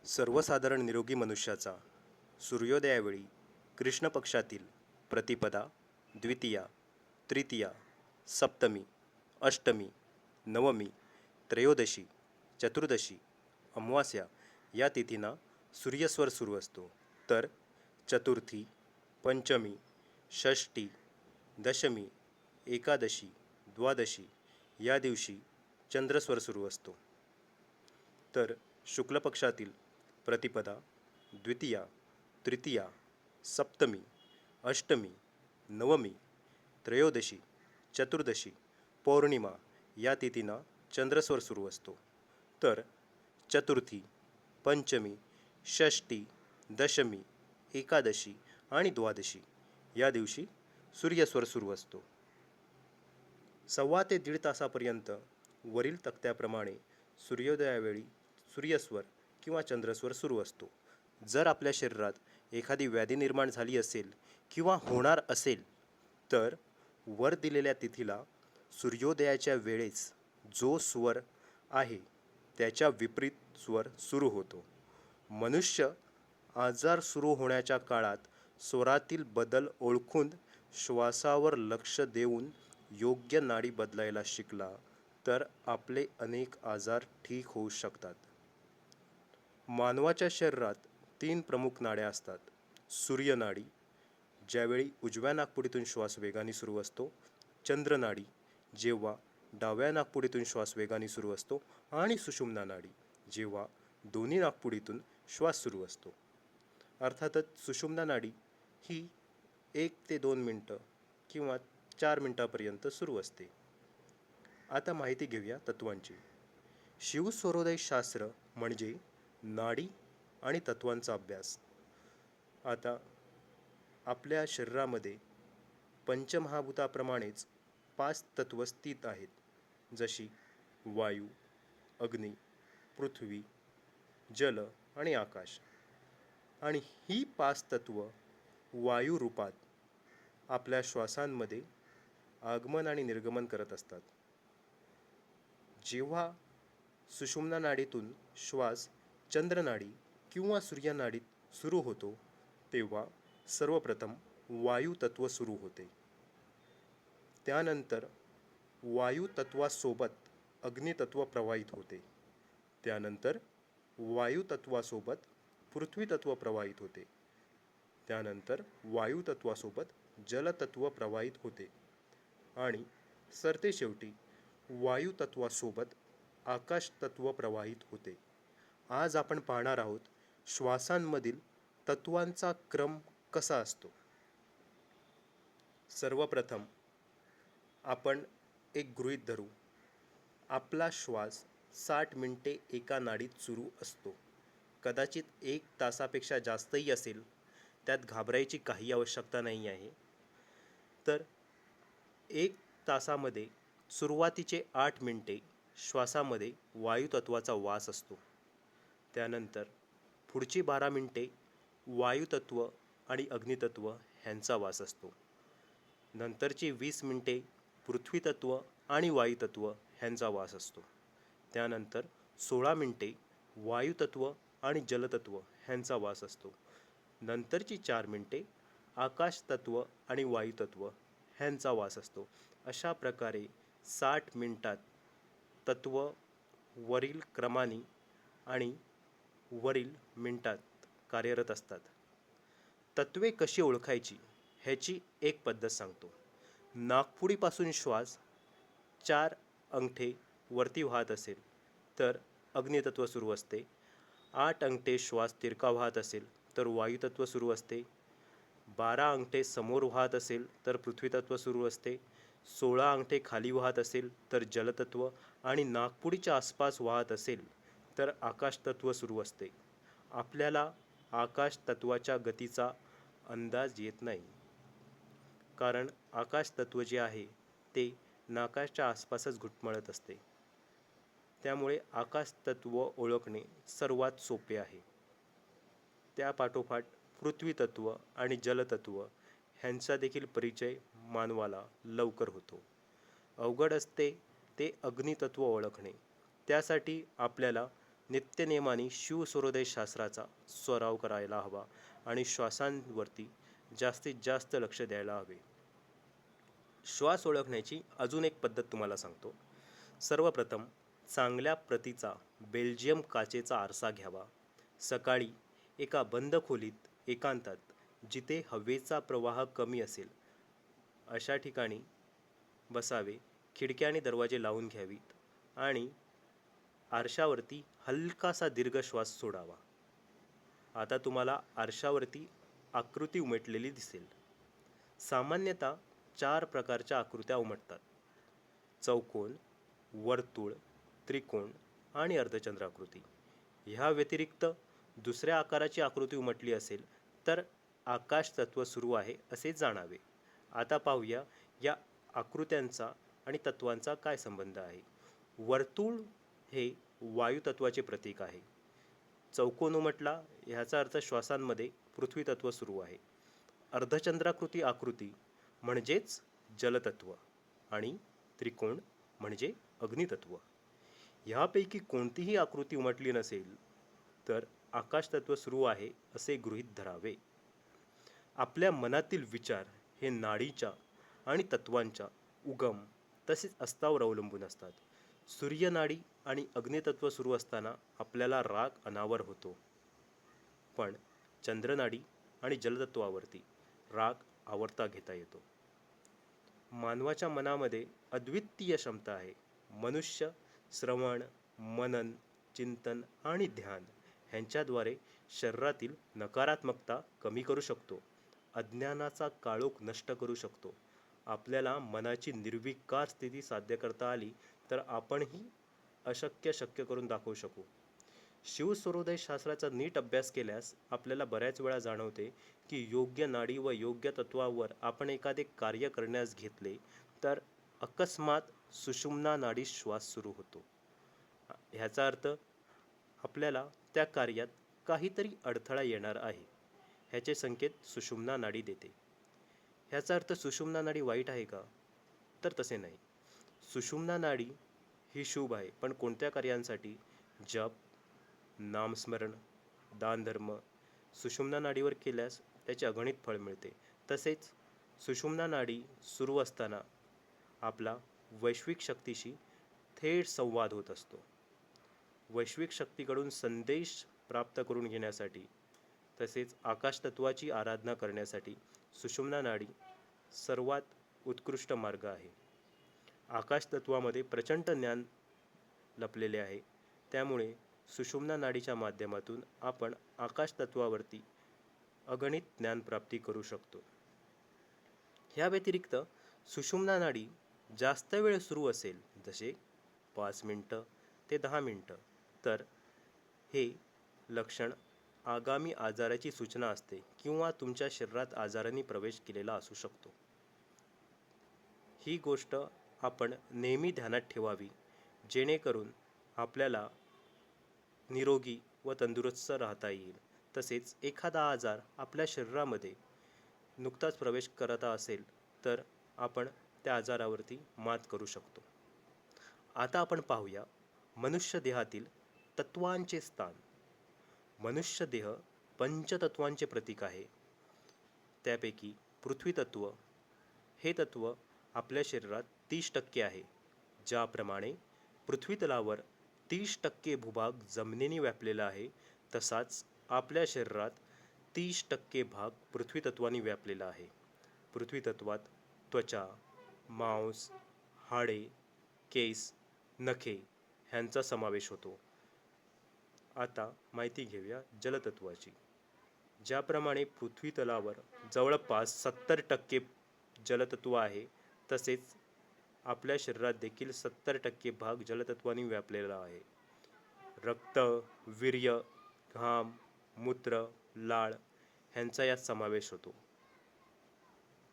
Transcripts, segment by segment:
सर्वसाधारण निरोगी मनुष्याचा सूर्योदयावेळी कृष्ण पक्षातील प्रतिपदा, द्वितीया, तृतीया, सप्तमी, अष्टमी, नवमी, त्रयोदशी, चतुर्दशी, अमावास्या या तिथींना सूर्यस्वर सुरू असतो. तर चतुर्थी, पंचमी, षष्ठी, दशमी, एकादशी, द्वादशी या दिवशी चंद्रस्वर सुरू असतो. तर शुक्ल पक्षातील प्रतिपदा, द्वितीया, तृतीया, सप्तमी, अष्टमी, नवमी, त्रयोदशी, चतुर्दशी, पौर्णिमा या तिथींना चंद्रस्वर सुरू असतो. तर चतुर्थी, पंचमी, षष्ठी, दशमी, एकादशी आणि द्वादशी या दिवशी सूर्यस्वर सुरू असतो. 1.25 ते 1.5 तासापर्यंत वरील तक्त्याप्रमाणे सूर्योदयावेळी सूर्यस्वर किंवा चंद्रस्वर सुरू असतो. जर आपल्या शरीरात एखादी व्याधी निर्माण झाली असेल किंवा होणार असेल तर वर दिलेल्या तिथीला सूर्योदयाच्या वेळेस जो स्वर आहे त्याच्या विपरीत स्वर सुरू होतो. मनुष्य आजार सुरू होण्याच्या काळात स्वरातील बदल ओळखून श्वासावर लक्ष देऊन योग्य नाडी बदलायला शिकला तर आपले अनेक आजार ठीक होऊ शकतात. मानवाच्या शरीरात 3 प्रमुख नाड्या असतात. सूर्यनाडी, ज्यावेळी उजव्या नाकपुडीतून श्वास वेगाने सुरू असतो. चंद्रनाडी, जेव्हा डाव्या नाकपुडीतून श्वास वेगाने सुरू असतो. आणि सुषुम्ना नाडी, जेव्हा दोन्ही नाकपुडीतून श्वास सुरू असतो. अर्थातच सुषुम्ना नाडी ही 1 ते 2 मिनटं किंवा 4 मिनटापर्यंत सुरू असते. आता माहिती घेऊया तत्वांची. शिवस्वरोदय शास्त्र म्हणजे नाडी आणि तत्वांचा अभ्यास. आता आपल्या शरीरामध्ये पंचमहाभूताप्रमाणेच 5 तत्व स्थित आहेत, जशी वायू, अग्नी, पृथ्वी, जल आणि आकाश. आणि ही 5 तत्व वायू रूपात आपल्या श्वासांमध्ये आगमन आणि निर्गमन करत असतात. जेव्हा सुषुम्ना नाडीतून श्वास चंद्रनाडी किंवा सूर्यनाडीत सुरू होतो तेव्हा सर्वप्रथम वायू तत्व सुरू होते. त्यानंतर वायू तत्वासोबत अग्नितत्व प्रवाहित होते. त्यानंतर वायू तत्वासोबत पृथ्वी तत्व प्रवाहित होते. त्यानंतर वायू तत्वासोबत जलतत्व प्रवाहित होते. आणि सरतेशेवटी वायू तत्वासोबत आकाश तत्व प्रवाहित होते. आज आपण पाहणार आहोत श्वासांमधील तत्वांचा क्रम कसा असतो. सर्वप्रथम आपण एक गृहीत धरू. आपला श्वास 60 मिनिटे एका नाडीत सुरू असतो. कदाचित 1 तासापेक्षा जास्तही असेल. त्यात घाबरायची काही आवश्यकता नाही आहे. तर 1 तासामध्ये सुरुवातीचे 8 मिनिटे श्वासामध्ये वायुतत्वाचा वास असतो. त्यानंतर पुढची 12 मिनिटे वायुतत्व आणि अग्नितत्व ह्यांचा वास असतो. नंतरची 20 मिनिटे पृथ्वीतत्व आणि वायुतत्व ह्यांचा वास असतो. त्यानंतर 16 मिनिटे वायुतत्व आणि जलतत्व ह्यांचा वास असतो. नंतरची 4 मिनिटे आकाशतत्व आणि वायुतत्व ह्यांचा वास असतो. अशा प्रकारे 60 मिनिटात तत्व वरील क्रमाने आणि वरील मिनिटात कार्यरत असतात. तत्वे कशी ओळखायची ह्याची एक पद्धत सांगतो. नाकपुडीपासून श्वास 4 अंगठे वरती वाहत असेल तर अग्नितत्व सुरू असते. 8 अंगठे श्वास तिरका वाहत असेल तर वायुतत्व सुरू असते. 12 अंगठे समोर वाहत असेल तर पृथ्वीतत्व सुरू असते. 16 अंगठे खाली वाहत असेल तर जलतत्व आणि नाकपुडीच्या आसपास वाहत असेल तर आकाशतत्व सुरू असते. आपल्याला आकाशतत्वाच्या गतीचा अंदाज येत नाही, कारण आकाशतत्व जे आहे ते नाकाच्या आसपासच घुटमळत असते. त्यामुळे आकाशतत्व ओळखणे सर्वात सोपे आहे. त्यापाठोपाठ पृथ्वीतत्व आणि जलतत्व ह्यांचा देखील परिचय मानवाला लवकर होतो. अवघड असते ते अग्नितत्व ओळखणे. त्यासाठी आपल्याला नित्यनेमाने शिवसूर्योदय शास्त्राचा सराव करायला हवा आणि श्वासांवरती जास्तीत जास्त लक्ष द्यायला हवे. श्वास ओळखण्याची अजून एक पद्धत तुम्हाला सांगतो. सर्वप्रथम चांगल्या प्रतीचा बेल्जियम काचेचा आरसा घ्यावा. सकाळी एका बंद खोलीत एकांतात जिथे हवेचा प्रवाह कमी असेल अशा ठिकाणी बसावे. खिडक्या आणि दरवाजे लावून घ्यावीत आणि आरशावरती हलकासा दीर्घ श्वास सोडावा. आता तुम्हाला आरशावरती आकृती उमटलेली दिसेल. सामान्यतः 4 प्रकारच्या आकृत्या उमटतात: चौकोन, वर्तुळ, त्रिकोण आणि अर्धचंद्राकृती. ह्या व्यतिरिक्त दुसऱ्या आकाराची आकृती उमटली असेल तर आकाश तत्व सुरू आहे असे जाणावे. आता पाहूया या आकृत्यांचा आणि तत्वांचा काय संबंध आहे. वर्तुळ हे वायू तत्वाचे प्रतीक आहे. चौकोन उमटला ह्याचा अर्थ श्वासांमध्ये पृथ्वी तत्व सुरू आहे. अर्धचंद्राकृती आकृती म्हणजेच जलतत्व आणि त्रिकोण म्हणजे अग्नितत्व. ह्यापैकी कोणतीही आकृती उमटली नसेल तर आकाश तत्व सुरू आहे असे गृहीत धरावे. आपल्या मनातील विचार हे नाडीच्या आणि तत्वांच्या उगम तसेच अस्तावर अवलंबून असतात. सूर्यनाडी आणि अग्नितत्व सुरू असताना आपल्याला राग अनावर होतो, पण चंद्रनाडी आणि जलतत्वावरती राग आवर्ता घेता येतो. मानवाच्या मनामध्ये अद्वितीय क्षमता आहे. मनुष्य श्रवण, मनन, चिंतन आणि ध्यान ह्यांच्याद्वारे शरीरातील नकारात्मकता कमी करू शकतो. अज्ञानाचा काळोख नष्ट करू शकतो. आपल्याला मनाची निर्विकार स्थिती साध्य करता आली तर आपणही अशक्य शक्य करून दाखवू शकू. शिवसूर्योदय शास्त्राचा नीट अभ्यास केल्यास आपल्याला बऱ्याच वेळा जाणवते की योग्य नाडी व योग्य तत्वावर आपण एखादे कार्य करण्यास घेतले तर अकस्मात सुषुम्ना नाडी श्वास सुरू होतो. ह्याचा अर्थ आपल्याला त्या कार्यात काहीतरी अडथळा येणार आहे ह्याचे संकेत सुषुम्ना नाडी देते. ह्याचा अर्थ सुषुम्ना नाडी वाईट आहे का? तर तसे नाही. सुषुम्ना नाडी ही शुभ आहे, पण कोणत्या कार्यांसाठी? जप, नामस्मरण, दानधर्म सुषुम्ना नाडीवर केल्यास त्याचे अगणित फळ मिळते. तसेच सुषुम्ना नाडी सुरू असताना आपला वैश्विक शक्तीशी थेट संवाद होत असतो. वैश्विक शक्तीकडून संदेश प्राप्त करून घेण्यासाठी तसेच आकाश तत्वाची आराधना करण्यासाठी सुषुम्ना नाडी सर्वात उत्कृष्ट मार्ग आहे. आकाश तत्वामध्ये प्रचंड ज्ञान लपलेले आहे, त्यामुळे सुषुम्ना नाडीच्या माध्यमातून आपण आकाश तत्वावरती अगणित ज्ञानप्राप्ती करू शकतो. ह्या व्यतिरिक्त सुषुम्ना नाडी जास्त वेळ सुरू असेल, जसे 5 मिनिटं ते 10 मिनिटं, तर हे लक्षण आगामी आजाराची सूचना असते किंवा तुमच्या शरीरात आजाराने प्रवेश केलेला असू शकतो. ही गोष्ट आपण नेहमी ध्यानात ठेवावी, जेणेकरून आपल्याला निरोगी व तंदुरुस्त राहता येईल. तसेच एखादा आजार आपल्या शरीरामध्ये नुकताच प्रवेश करत असेल तर आपण त्या आजारावरती मात करू शकतो. आता आपण पाहूया मनुष्य देहातील तत्वांचे स्थान. मनुष्य देह पंचतत्वांचे प्रतीक आहे. त्यापैकी पृथ्वी तत्व हे तत्व आपल्या शरीरात 30% आहे. ज्याप्रमाणे पृथ्वी तलावर 30% भूभाग जमिनीने व्यापलेला आहे, तसाच आपल्या शरीरात 30% भाग पृथ्वी तत्वाने व्यापलेला आहे. पृथ्वी तत्वात त्वचा, मांस, हाडे, केस, नखे ह्यांचा समावेश होतो. आता माहिती घेऊया जलतत्वाची. ज्याप्रमाणे पृथ्वी तलावर जवळपास 70% जलतत्व आहे, तसेच आपल्या शरीरात देखील 70% भाग जलतत्वाने व्यापलेला आहे. रक्त, वीर्य, घाम, मूत्र, लाळ ह्यांचा यात समावेश होतो.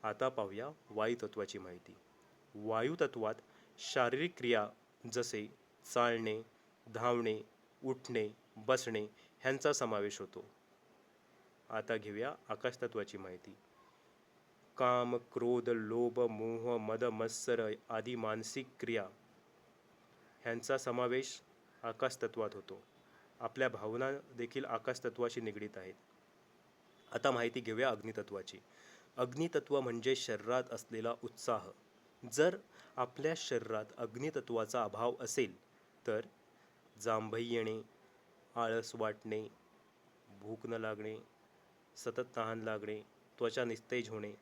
आता पाहूया वायुतत्वाची माहिती. वायुतत्वात शारीरिक क्रिया जसे चालणे, धावणे, उठणे, बसणे ह्यांचा समावेश होतो. आता घेऊया आकाशतत्वाची माहिती. काम, क्रोध, लोभ, मोह, मद, मत्सर आदी मानसिक क्रिया ह्यांचा समावेश आकाशतत्वात होतो. आपल्या भावना देखील आकाशतत्वाशी निगडीत आहेत. आता माहिती घेऊया अग्नितत्वाची. अग्नितत्व म्हणजे शरीरात असलेला उत्साह. जर आपल्या शरीरात अग्नितत्वाचा अभाव असेल तर जांभई येणे, आळस वाटणे, भूक न लागणे, सतत तहान लागणे, त्वचा निस्तेज होणे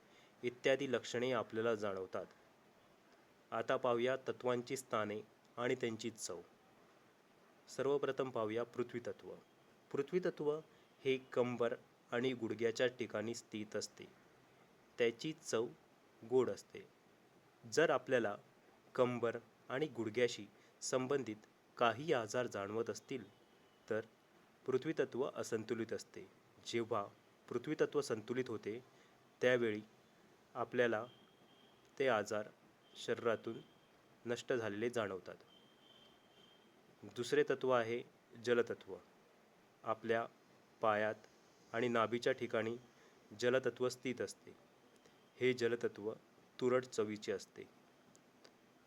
इत्यादी लक्षणे आपल्याला जाणवतात. आता पाहूया तत्वांची स्थाने आणि त्यांची चव. सर्वप्रथम पाहूया पृथ्वीतत्व. पृथ्वीतत्व हे कंबर आणि गुडघ्याच्या ठिकाणी स्थित असते. त्याची चव गोड असते. जर आपल्याला कंबर आणि गुडघ्याशी संबंधित काही आजार जाणवत असतील तर पृथ्वीतत्व असंतुलित असते. जेव्हा पृथ्वीतत्व संतुलित होते त्यावेळी आपल्याला ते आजार शरीरातून नष्ट झालेले जाणवतात. दुसरे तत्व आहे जलतत्व. आपल्या पायात आणि नाभीच्या ठिकाणी जलतत्व स्थित असते. हे जलतत्व तुरट चवीचे असते.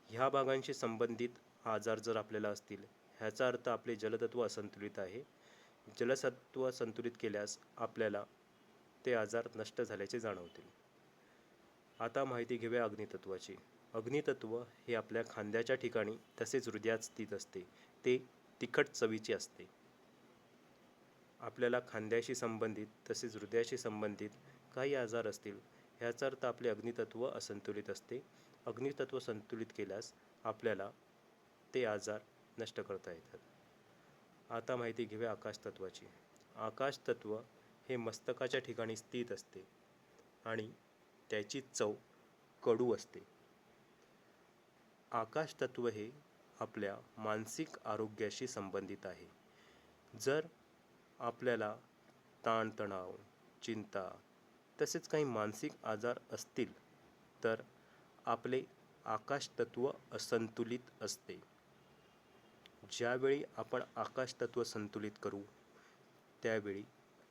ह्या भागांशी संबंधित आजार जर आपल्याला असतील ह्याचा अर्थ आपले जलतत्व असंतुलित आहे. जलसत्व संतुलित केल्यास आपल्याला ते आजार नष्ट झाल्याचे जाणवतील. आता माहिती घेऊया अग्नितत्वाची. अग्नितत्व हे आपल्या खांद्याच्या ठिकाणी तसेच हृदयात स्थित असते. ते तिखट चवीचे असते. आपल्याला खांद्याशी संबंधित तसेच हृदयाशी संबंधित काही आजार असतील ह्याचा अर्थ आपले अग्नितत्व असंतुलित असते. अग्नितत्व संतुलित केल्यास आपल्याला ते आजार नष्ट करता येतात. आता माहिती घेऊया आकाशतत्वाची. आकाशतत्व हे मस्तकाच्या ठिकाणी स्थित असते आणि त्याची चव कडू असते. आकाशतत्व हे आपल्या मानसिक आरोग्याशी संबंधित आहे. जर आपल्याला ताणतणाव, चिंता तसेच काही मानसिक आजार असतील तर आपले आकाशतत्व असंतुलित असते. ज्यावेळी आपण आकाशतत्व संतुलित करू त्यावेळी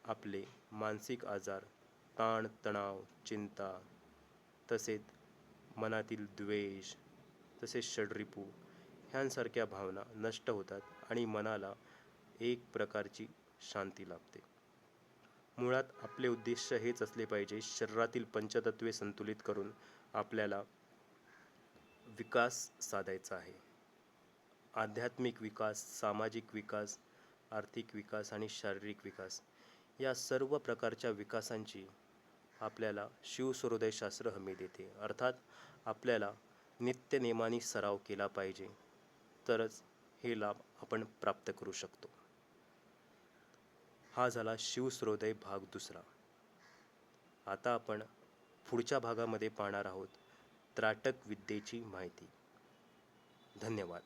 आपले मानसिक आजार, ताणतणाव, चिंता तसेच मनातील द्वेष तसेच षड्रिपू ह्यांसारख्या भावना नष्ट होतात आणि मनाला एक प्रकारची शांती लाभते. मुळात आपले उद्दिष्ट हेच असले पाहिजे, शरीरातील पंचतत्वे संतुलित करून आपल्याला विकास साधायचा आहे. आध्यात्मिक विकास, सामाजिक विकास, आर्थिक विकास आणि शारीरिक विकास या सर्व प्रकारच्या विकासांची आपल्याला शिवसूर्योदयशास्त्र हमी देते. अर्थात आपल्याला नित्यनेमाने सराव केला पाहिजे तरच हे लाभ आपण प्राप्त करू शकतो. हा झाला शिवसूर्योदय भाग दुसरा. आता आपण पुढच्या भागामध्ये पाहणार आहोत त्राटक विद्येची माहिती. धन्यवाद.